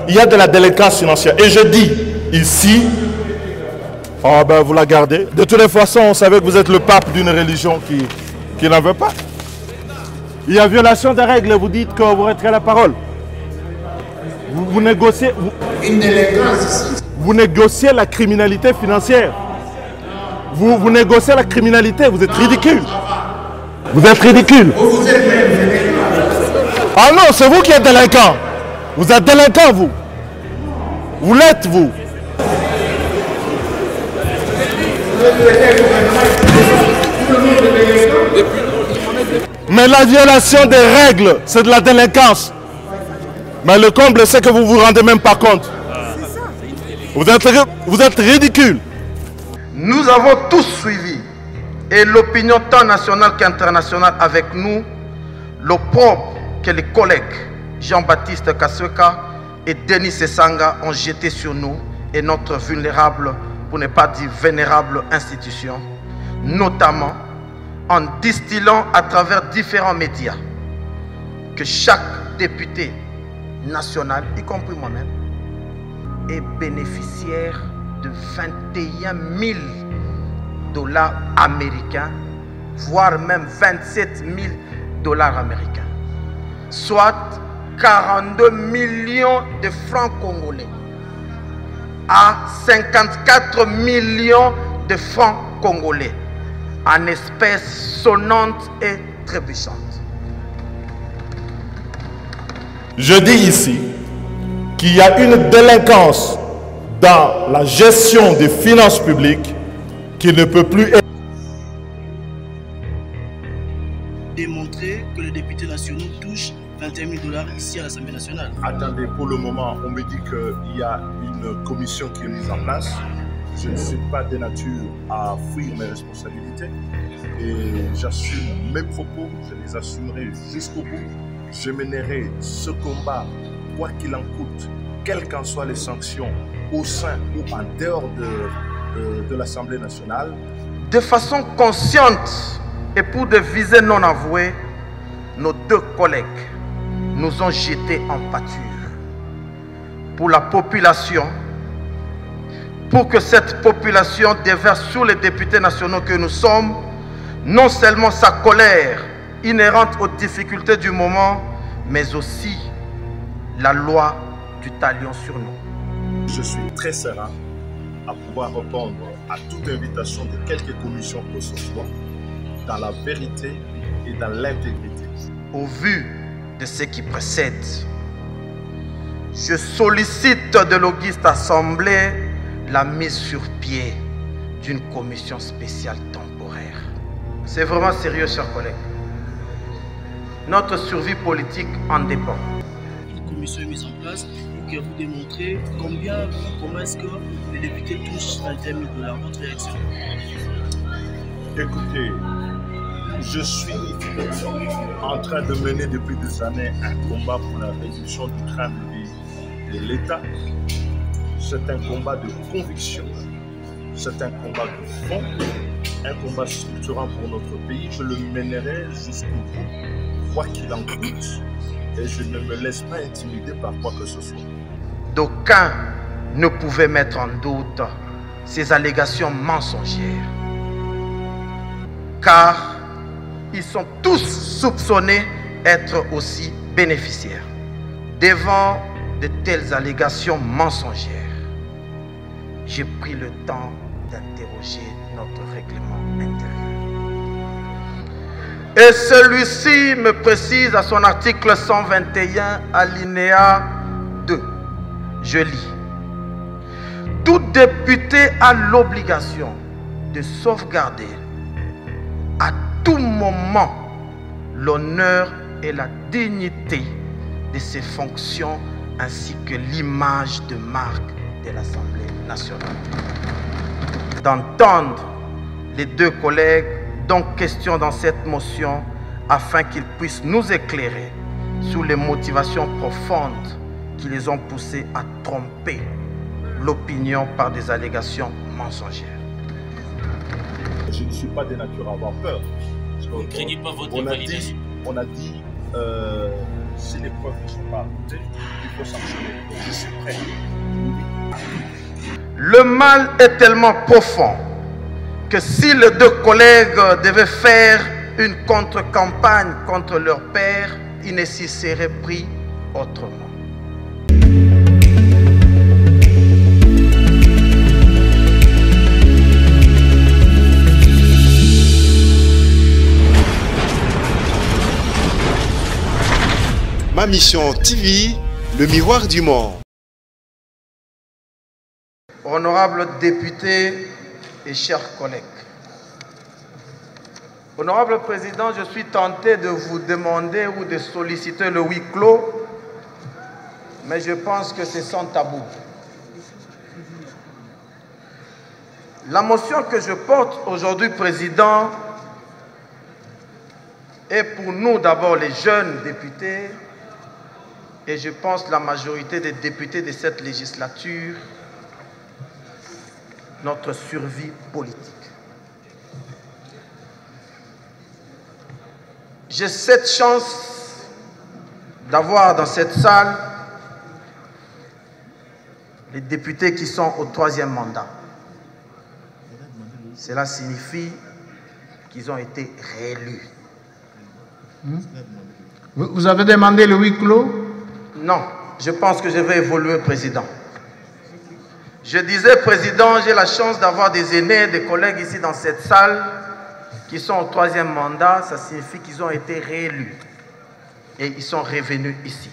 Il y a de la délinquance financière. Et je dis ici, oh ben vous la gardez. De toutes les façons, on savait que vous êtes le pape d'une religion qui n'en veut pas. Il y a violation des règles, vous dites que vous retirez la parole. Vous négociez... Une délinquance. Vous négociez la criminalité financière. Vous négociez la criminalité, vous êtes ridicule. Vous êtes ridicule. Vous êtes même délinquant. Ah non, c'est vous qui êtes délinquant. Vous êtes délinquant, vous. Vous l'êtes, vous. Mais la violation des règles, c'est de la délinquance. Mais le comble, c'est que vous ne vous rendez même pas compte. Vous êtes ridicule. Nous avons tous suivi, et l'opinion tant nationale qu'internationale avec nous, l'opprobre que les collègues Jean-Baptiste Kasweka et Denis Sessanga ont jeté sur nous et notre vulnérable, pour ne pas dire vénérable institution, notamment en distillant à travers différents médias que chaque député national, y compris moi-même, est bénéficiaire de 21 000 dollars américains, voire même 27 000 dollars américains, soit 42 millions de francs congolais à 54 millions de francs congolais en espèces sonnantes et trébuchantes. Je dis ici qu'il y a une délinquance dans la gestion des finances publiques qui ne peut plus être démontrer que les députés nationaux touchent 21 000 dollars ici à l'Assemblée nationale. Attendez, pour le moment, on me dit qu'il y a une commission qui est mise en place. Je ne suis pas de nature à fuir mes responsabilités et j'assume mes propos, je les assumerai jusqu'au bout. Je mènerai ce combat, quoi qu'il en coûte, quelles qu'en soient les sanctions, au sein ou en dehors de l'Assemblée nationale. De façon consciente et pour des visées non avouées, nos deux collègues nous ont jetés en pâture. Pour la population, pour que cette population déverse sur les députés nationaux que nous sommes, non seulement sa colère inhérente aux difficultés du moment, mais aussi la loi du talion sur nous. Je suis très serein à pouvoir répondre à toute invitation de quelque commission que ce soit, dans la vérité et dans l'intégrité. Au vu de ce qui précède, je sollicite de l'auguste assemblée la mise sur pied d'une commission spéciale temporaire. C'est vraiment sérieux, chers collègues. Notre survie politique en dépend. Une commission est mise en place pour que vous démontrez comment est-ce que les députés touchent 21 000 dollars. Votre réaction? Écoutez, je suis en train de mener depuis des années un combat pour la réduction du train de vie de l'État. C'est un combat de conviction, c'est un combat de fond, un combat structurant pour notre pays. Je le mènerai jusqu'au bout, quoi qu'il en coûte, et je ne me laisse pas intimider par quoi que ce soit. D'aucuns ne pouvaient mettre en doute ces allégations mensongères, car ils sont tous soupçonnés d'être aussi bénéficiaires. Devant de telles allégations mensongères, j'ai pris le temps d'interroger notre règlement intérieur. Et celui-ci me précise à son article 121, alinéa 2. Je lis. Tout député a l'obligation de sauvegarder à tout moment l'honneur et la dignité de ses fonctions ainsi que l'image de marque de l'Assemblée nationale. D'entendre les deux collègues donc question dans cette motion afin qu'ils puissent nous éclairer sur les motivations profondes qui les ont poussés à tromper l'opinion par des allégations mensongères. Je ne suis pas de nature à avoir peur. Ne craignez pas votre validation. On a dit si les preuves ne sont pas ajoutées, il faut sanctionner. Donc je suis prêt. Le mal est tellement profond que si les deux collègues devaient faire une contre-campagne contre leur père, ils ne s'y seraient pris autrement. Ma Mission TV, le miroir du monde. Honorables députés et chers collègues, Honorable Président, je suis tenté de vous demander ou de solliciter le huis clos, mais je pense que c'est sans tabou. La motion que je porte aujourd'hui, Président, est pour nous d'abord les jeunes députés et je pense la majorité des députés de cette législature, notre survie politique. J'ai cette chance d'avoir dans cette salle les députés qui sont au 3e mandat. Cela signifie qu'ils ont été réélus. Vous avez demandé le huis clos? Non, je pense que je vais évoluer, Président. Je disais, Président, j'ai la chance d'avoir des aînés, des collègues ici dans cette salle qui sont au 3e mandat. Ça signifie qu'ils ont été réélus et ils sont revenus ici.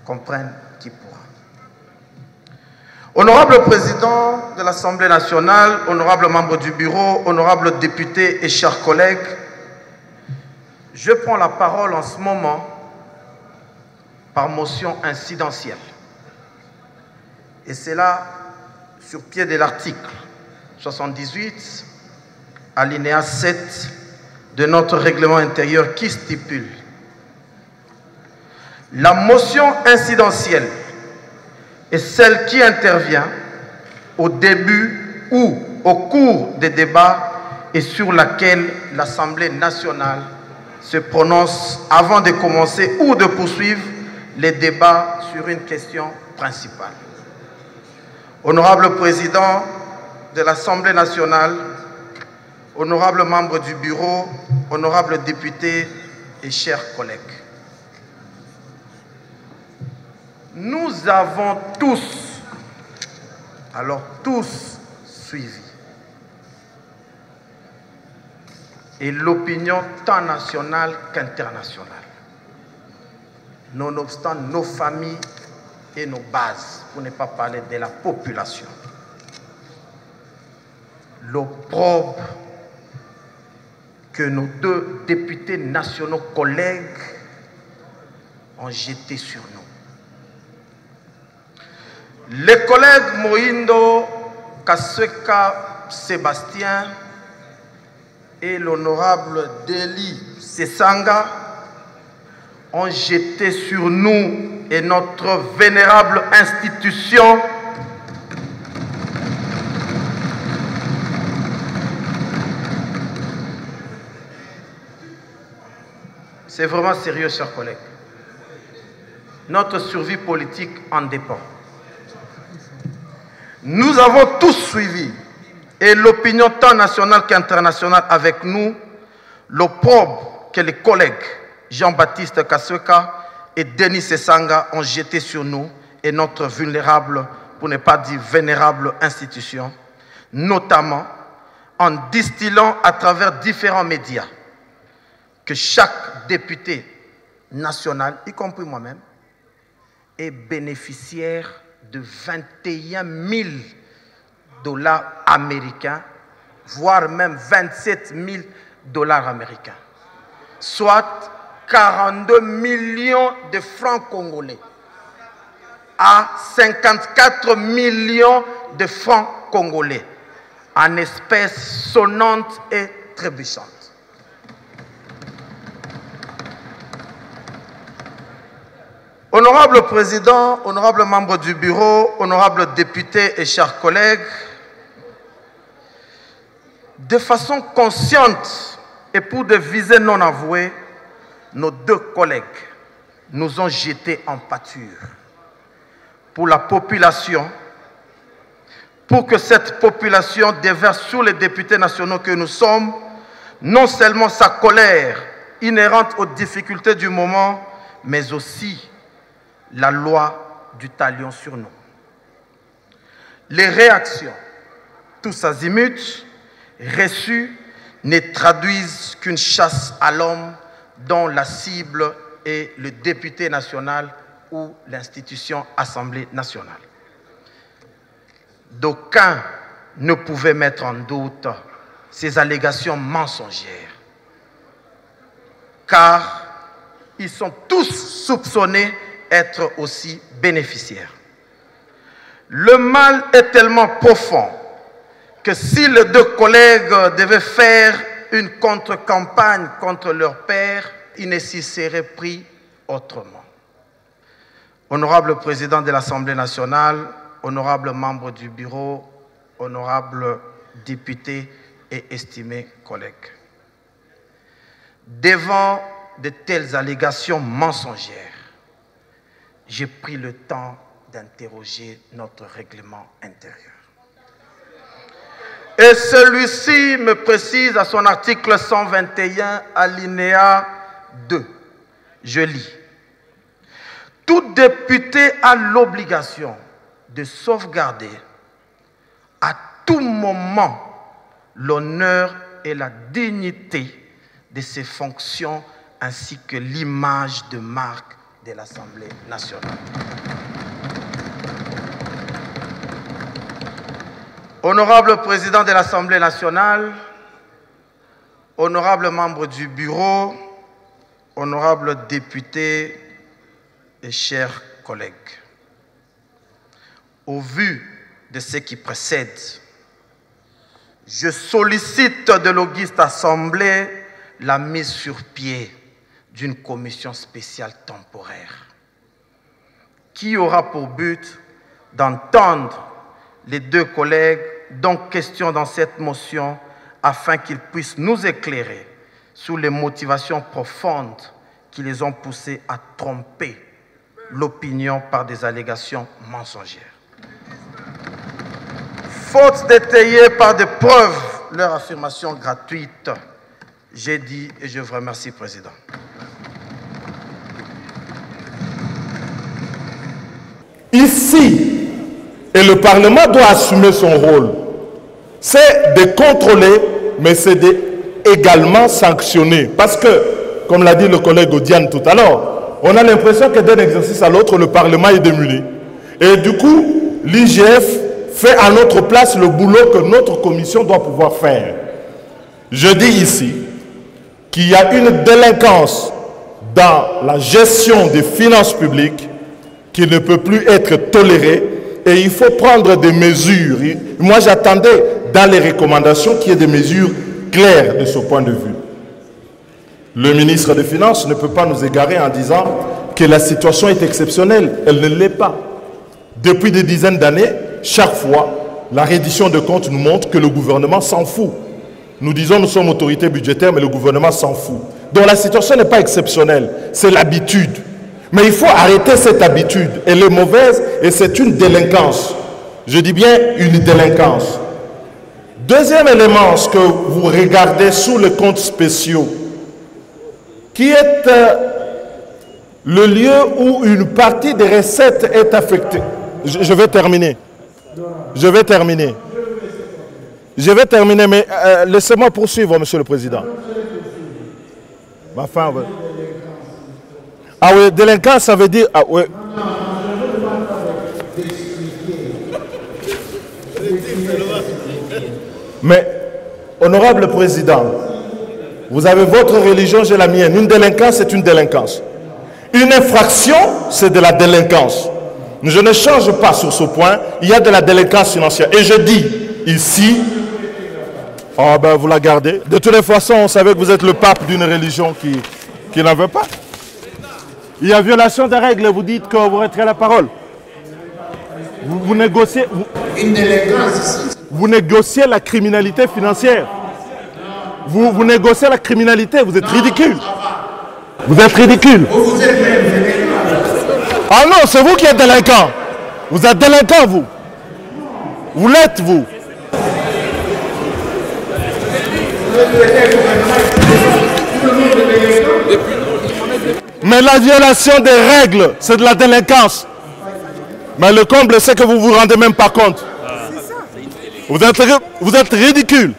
Comprenne qui pourra. Honorable Président de l'Assemblée nationale, honorable membre du bureau, honorable député et chers collègues, je prends la parole en ce moment par motion incidentielle. Et c'est là, sur pied de l'article 78, alinéa 7 de notre règlement intérieur qui stipule la motion incidentielle est celle qui intervient au début ou au cours des débats et sur laquelle l'Assemblée nationale se prononce avant de commencer ou de poursuivre les débats sur une question principale. Honorable Président de l'Assemblée nationale, honorables membres du bureau, honorables députés et chers collègues, nous avons tous, alors tous, suivi. Et l'opinion tant nationale qu'internationale, nonobstant nos familles et nos bases, pour ne pas parler de la population. L'opprobre que nos deux députés nationaux collègues ont jeté sur nous. Les collègues Moïndo Kasweka Sébastien et l'honorable Deli Sesanga ont jeté sur nous et notre vénérable institution c'est vraiment sérieux, chers collègues. Notre survie politique en dépend. Nous avons tous suivi, et l'opinion tant nationale qu'internationale avec nous, l'opprobre que les collègues Jean-Baptiste Kasweka et Denis Sesanga ont jeté sur nous et notre vulnérable, pour ne pas dire vénérable institution, notamment en distillant à travers différents médias que chaque député national, y compris moi-même, est bénéficiaire de 21 000 $ américains, voire même 27 000 $ américains, soit 42 millions de francs congolais à 54 millions de francs congolais en espèces sonnantes et trébuchantes. Honorable Président, honorable membre du bureau, honorables députés et chers collègues, de façon consciente et pour des visées non avouées, nos deux collègues nous ont jetés en pâture. pour la population, pour que cette population déverse sur les députés nationaux que nous sommes, non seulement sa colère inhérente aux difficultés du moment, mais aussi la loi du talion sur nous. Les réactions, tous azimuts, reçues, ne traduisent qu'une chasse à l'homme dont la cible est le député national ou l'institution Assemblée nationale. D'aucuns ne pouvaient mettre en doute ces allégations mensongères, car ils sont tous soupçonnés d'être aussi bénéficiaires. Le mal est tellement profond que si les deux collègues devaient faire une contre-campagne contre leur père, ils ne s'y seraient pris autrement. Honorable président de l'Assemblée nationale, honorables membres du bureau, honorables députés et estimés collègues, devant de telles allégations mensongères, j'ai pris le temps d'interroger notre règlement intérieur. Et celui-ci me précise à son article 121, alinéa 2. Je lis. Tout député a l'obligation de sauvegarder à tout moment l'honneur et la dignité de ses fonctions ainsi que l'image de marque de l'Assemblée nationale. Honorable président de l'Assemblée nationale, honorables membres du bureau, honorables députés et chers collègues, au vu de ce qui précède, je sollicite de l'auguste Assemblée la mise sur pied d'une commission spéciale temporaire qui aura pour but d'entendre les deux collègues dont question dans cette motion afin qu'ils puissent nous éclairer sur les motivations profondes qui les ont poussés à tromper l'opinion par des allégations mensongères. Faute d'étayer par des preuves leur affirmation gratuite, j'ai dit et je vous remercie, Président. Ici, et le Parlement doit assumer son rôle, c'est de contrôler, mais c'est également sanctionner. Parce que, comme l'a dit le collègue Odiane tout à l'heure, on a l'impression que d'un exercice à l'autre, le Parlement est démuni. Et du coup, l'IGF fait à notre place le boulot que notre commission doit pouvoir faire. Je dis ici qu'il y a une délinquance dans la gestion des finances publiques qui ne peut plus être tolérée. Et il faut prendre des mesures. Moi, j'attendais dans les recommandations qu'il y ait des mesures claires de ce point de vue. Le ministre des Finances ne peut pas nous égarer en disant que la situation est exceptionnelle. Elle ne l'est pas. Depuis des dizaines d'années, chaque fois, la reddition de comptes nous montre que le gouvernement s'en fout. Nous disons nous sommes autorité budgétaire, mais le gouvernement s'en fout. Donc la situation n'est pas exceptionnelle, c'est l'habitude. Mais il faut arrêter cette habitude. Elle est mauvaise et c'est une délinquance. Je dis bien une délinquance. Deuxième élément, ce que vous regardez sous les comptes spéciaux, qui est le lieu où une partie des recettes est affectée. Je vais terminer. Je vais terminer. Je vais terminer, mais laissez-moi poursuivre, Monsieur le Président. Ma fin, ouais. Ah oui, délinquant, ça veut dire... Ah oui. Mais, honorable président, vous avez votre religion, j'ai la mienne. Une délinquance, c'est une délinquance. Une infraction, c'est de la délinquance. Je ne change pas sur ce point. Il y a de la délinquance financière. Et je dis ici... Oh ben, vous la gardez. De toutes les façons, on savait que vous êtes le pape d'une religion qui n'en veut pas. Il y a violation des règles, vous dites que vous retirez la parole. Vous négociez... Vous négociez la criminalité financière. Vous négociez la criminalité, vous êtes ridicule. Vous êtes ridicule. Ah non, c'est vous qui êtes délinquant. Vous êtes délinquant, vous. Vous l'êtes, vous. Mais la violation des règles, c'est de la délinquance. Mais le comble, c'est que vous ne vous rendez même pas compte. Vous êtes ridicule.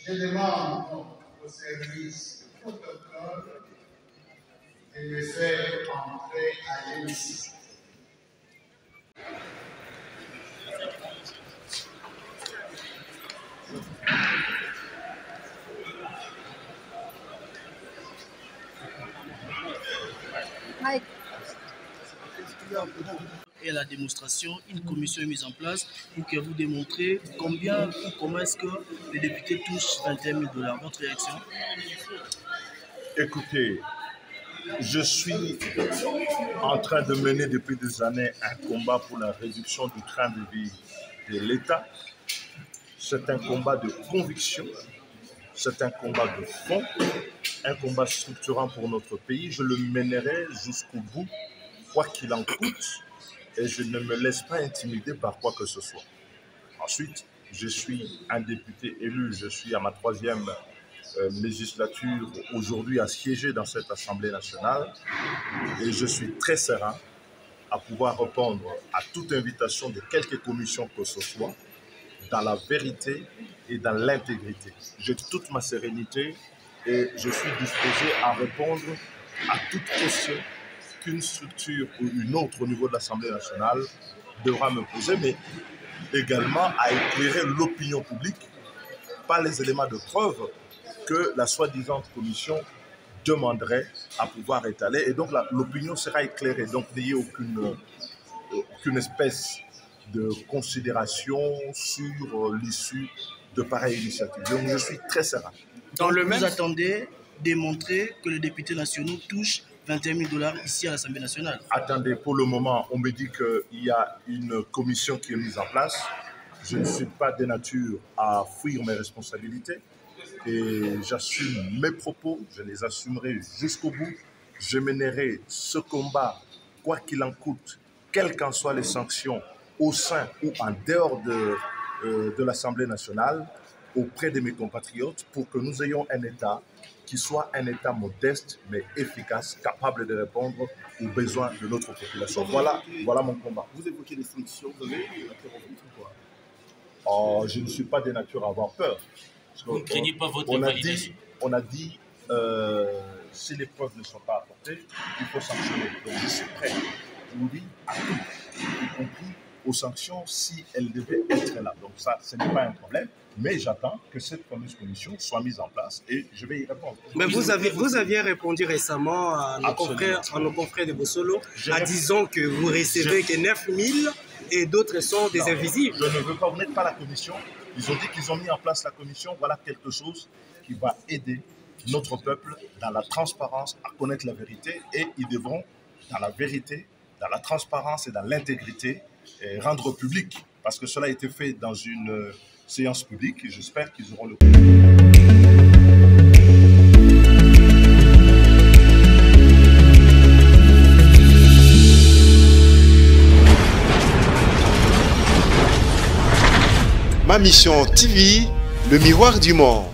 Je demande au service protocole de me faire entrer à l'hémicycle. Et à la démonstration, une commission est mise en place pour que vous démontrez combien ou comment est-ce que les députés touchent 21 000 $. Votre réaction? Écoutez, je suis en train de mener depuis des années un combat pour la réduction du train de vie de l'État. C'est un combat de conviction, c'est un combat de fond, un combat structurant pour notre pays. Je le mènerai jusqu'au bout, quoi qu'il en coûte, et je ne me laisse pas intimider par quoi que ce soit. Ensuite, je suis un député élu, je suis à ma 3e législature aujourd'hui à siéger dans cette Assemblée nationale, et je suis très serein à pouvoir répondre à toute invitation de quelque commission que ce soit, dans la vérité et dans l'intégrité. J'ai toute ma sérénité et je suis disposé à répondre à toute question qu'une structure ou une autre au niveau de l'Assemblée nationale devra me poser, mais également à éclairer l'opinion publique par les éléments de preuve que la soi-disant commission demanderait à pouvoir étaler. Et donc l'opinion sera éclairée. Donc n'ayez aucune espèce de considération sur l'issue de pareilles initiatives. Donc je suis très serein. Donc vous attendez démontrer que les députés nationaux touchent 21 000 $ ici à l'Assemblée nationale? Attendez, pour le moment, on me dit qu'il y a une commission qui est mise en place. Je ne suis pas de nature à fuir mes responsabilités et j'assume mes propos, je les assumerai jusqu'au bout. Je mènerai ce combat, quoi qu'il en coûte, quelles qu'en soient les sanctions, au sein ou en dehors de l'Assemblée nationale, auprès de mes compatriotes, pour que nous ayons un État qui soit un État modeste, mais efficace, capable de répondre aux besoins de notre population. Voilà mon combat. Vous évoquez des sanctions, vous avez interrompu ou quoi? Oh, je ne suis pas de nature à avoir peur. Vous ne craignez pas votre invalidation? On a dit, si les preuves ne sont pas apportées, il faut sanctionner. Donc je suis prêt, je vous dis, à tout, y compris aux sanctions si elles devaient être là. Donc ça, ce n'est pas un problème. Mais j'attends que cette fameuse commission soit mise en place et je vais y répondre. Mais vous aviez répondu récemment à nos confrères de Bossolo en disant que vous recevez que 9 000 et d'autres sont des invisibles. Je ne veux pas, vous n'êtes pas la commission. Ils ont dit qu'ils ont mis en place la commission. Voilà quelque chose qui va aider notre peuple dans la transparence à connaître la vérité et ils devront, dans la vérité, dans la transparence et dans l'intégrité, rendre public. Parce que cela a été fait dans une séance publique et j'espère qu'ils auront le... Ma mission TV, le miroir du monde.